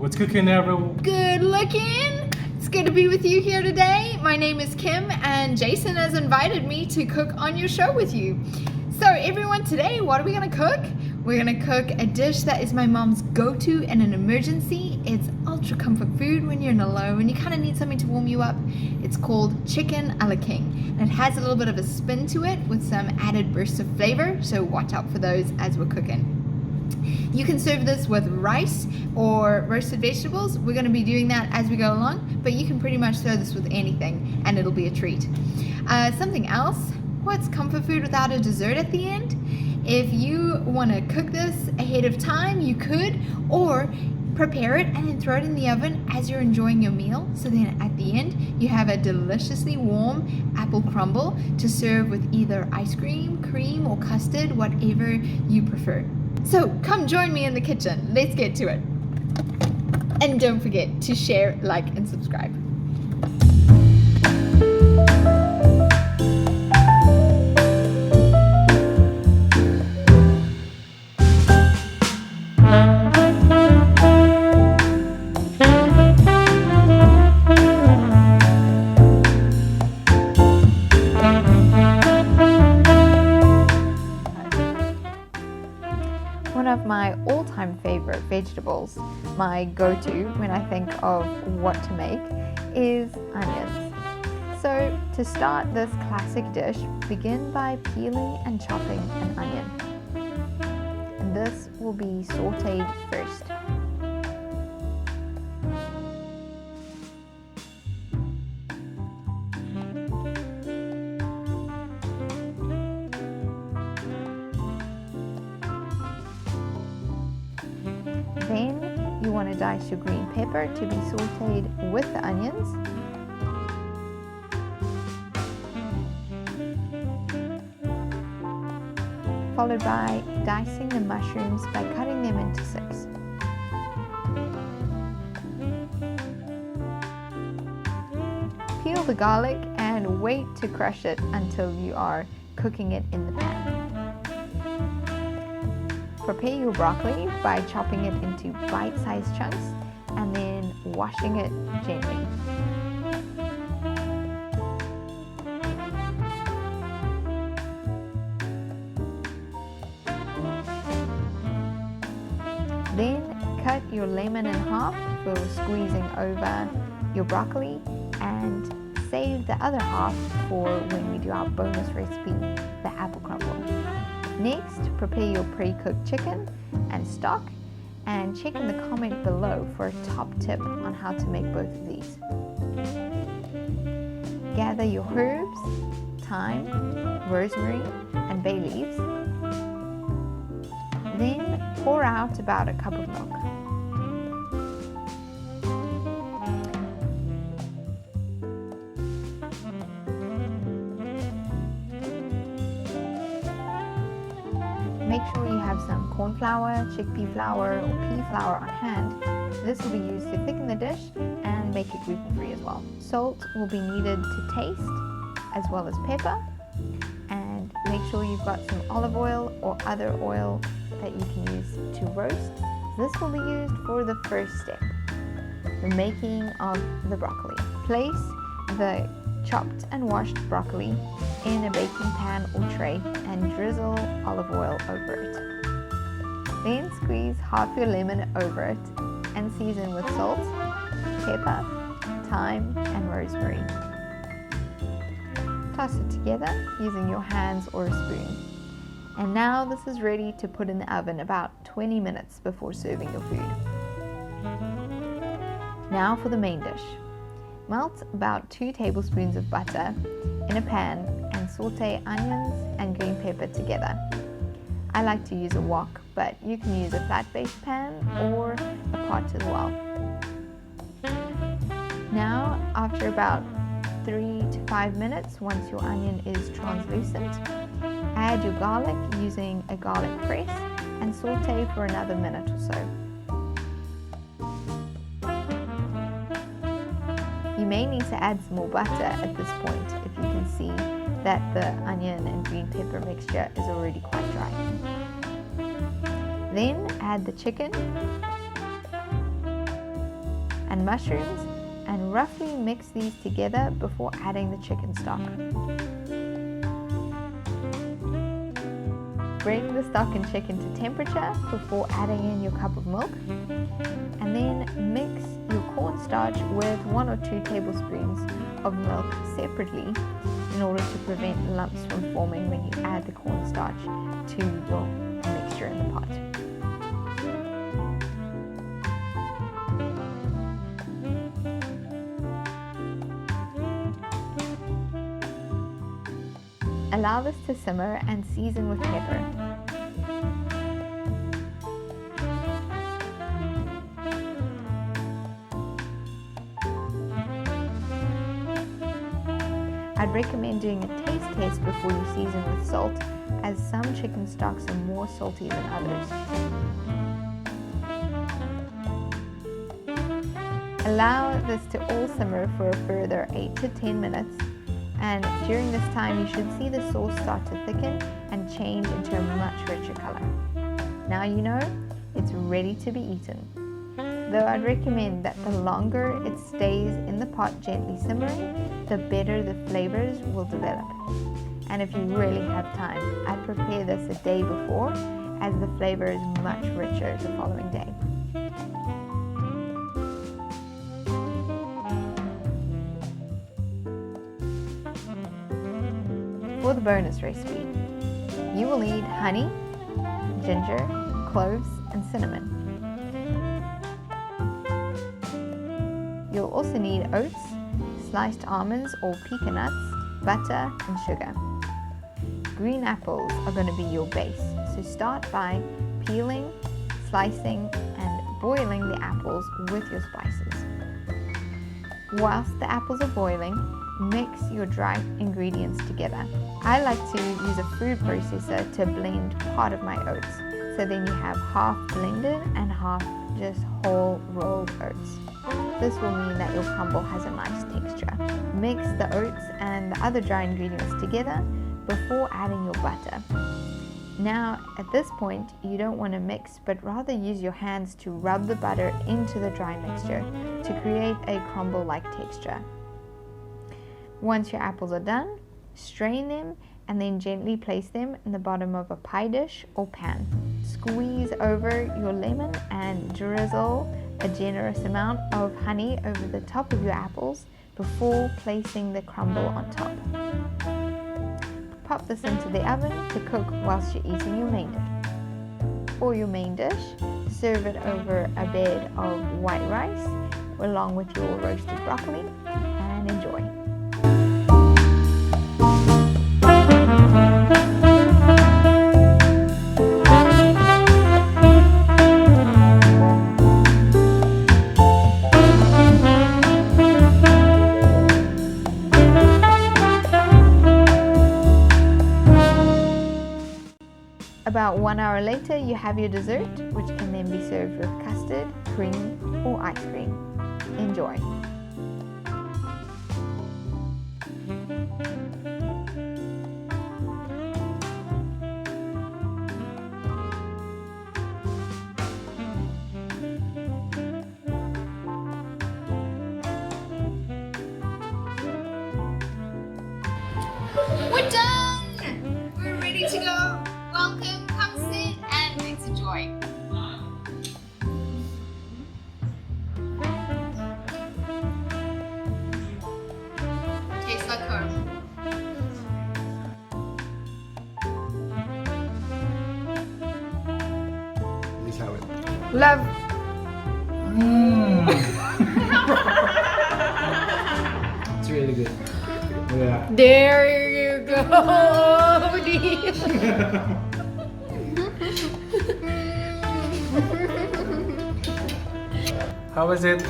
What's cooking, everyone? Good looking. It's good to be with you here today. My name is Kim and Jason has invited me to cook on your show with you. So everyone, today what are we gonna cook? We're gonna cook a dish that is my mom's go-to in an emergency. It's ultra comfort food when you're in a low and you kind of need something to warm you up. It's called chicken a la king. And it has a little bit of a spin to it with some added bursts of flavor, so watch out for those as we're cooking. You can serve this with rice or roasted vegetables. We're going to be doing that as we go along, but you can pretty much serve this with anything and it'll be a treat. Something else, what's comfort food without a dessert at the end? If you want to cook this ahead of time, you could, or prepare it and then throw it in the oven as you're enjoying your meal. So then at the end, you have a deliciously warm apple crumble to serve with either ice cream, cream, or custard, whatever you prefer. So come join me in the kitchen. Let's get to it. And don't forget to share, like, and subscribe. One of my all-time favorite vegetables, my go-to when I think of what to make, is onions. So to start this classic dish, begin by peeling and chopping an onion. And this will be sauteed first. Then you want to dice your green pepper to be sauteed with the onions. Followed by dicing the mushrooms by cutting them into 6. Peel the garlic and wait to crush it until you are cooking it in the pan. Prepare your broccoli by chopping it into bite-sized chunks and then washing it gently. Then cut your lemon in half for squeezing over your broccoli and save the other half for when we do our bonus recipe, the apple crumble. Next, prepare your pre-cooked chicken and stock and check in the comment below for a top tip on how to make both of these. Gather your herbs, thyme, rosemary, and bay leaves. Then pour out about a cup of milk. Make sure you have some corn flour, chickpea flour, or pea flour on hand. This will be used to thicken the dish and make it gluten-free as well. Salt will be needed to taste, as well as pepper. And make sure you've got some olive oil or other oil that you can use to roast. This will be used for the first step, the making of the broccoli. Place the chopped and washed broccoli in a baking pan or tray and drizzle olive oil over it. Then squeeze half your lemon over it and season with salt, pepper, thyme, and rosemary. Toss it together using your hands or a spoon. And now this is ready to put in the oven about 20 minutes before serving your food. Now for the main dish. Melt about 2 tablespoons of butter in a pan and saute onions and green pepper together. I like to use a wok, but you can use a flat-based pan or a pot as well. Now, after about 3 to 5 minutes, once your onion is translucent, add your garlic using a garlic press and saute for another minute or so. You may need to add some more butter at this point if you can see that the onion and green pepper mixture is already quite dry. Then add the chicken and mushrooms, and roughly mix these together before adding the chicken stock. Bring the stock and chicken to temperature before adding in your cup of milk, and then mix your cornstarch with 1 or 2 tablespoons of milk separately in order to prevent lumps from forming when you add the cornstarch to your mixture in the pot. Allow this to simmer and season with pepper. I'd recommend doing a taste test before you season with salt, as some chicken stocks are more salty than others. Allow this to all simmer for a further 8 to 10 minutes, and during this time you should see the sauce start to thicken and change into a much richer color. Now you know it's ready to be eaten. Though I'd recommend that the longer it stays in the pot gently simmering, the better the flavors will develop. And if you really have time, I'd prepare this a day before, as the flavor is much richer the following day. For the bonus recipe, you will need honey, ginger, cloves, and cinnamon. You'll also need oats, sliced almonds or pecan nuts, butter, and sugar. Green apples are going to be your base, so start by peeling, slicing, and boiling the apples with your spices. Whilst the apples are boiling, mix your dry ingredients together. I like to use a food processor to blend part of my oats, so then you have half blended and half just whole rolled oats. This will mean that your crumble has a nice texture. Mix the oats and the other dry ingredients together before adding your butter. Now at this point you don't want to mix, but rather use your hands to rub the butter into the dry mixture to create a crumble-like texture. Once your apples are done, strain them and then gently place them in the bottom of a pie dish or pan. Squeeze over your lemon and drizzle a generous amount of honey over the top of your apples before placing the crumble on top. Pop this into the oven to cook whilst you're eating your main dish. For your main dish, serve it over a bed of white rice along with your roasted broccoli, and enjoy. About 1 hour later, you have your dessert, which can then be served with custard, cream, or ice cream. Enjoy! We're done! We're ready to go. Welcome, come sit and let's enjoy. Tastes like home. Please have it. Love. It's really good. Yeah. There you go. How was it?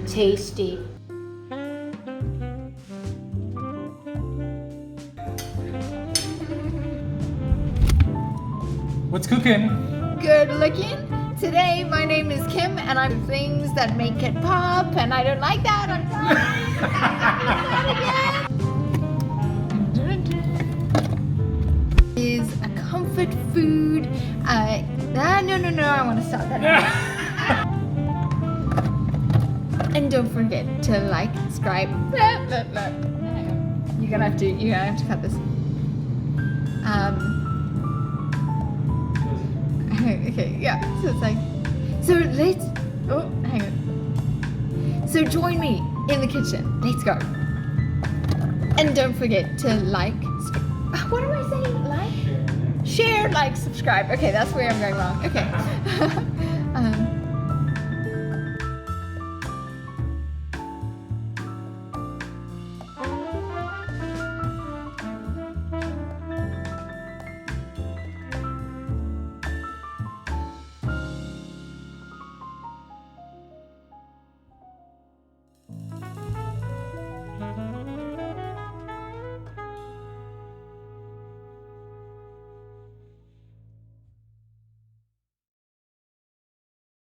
Tasty. What's cooking? Good looking. Today my name is Kim and I'm things that make it pop, and I don't like that. I'm sorry. Is a comfort food. No, I want to stop that. And don't forget to like, subscribe. You're gonna have to cut this. Okay, yeah. So it's like, so let's. Oh, hang on. So join me in the kitchen. Let's go. And don't forget to like. What am I saying? Like, share, like, subscribe. Okay, that's where I'm going wrong. Okay.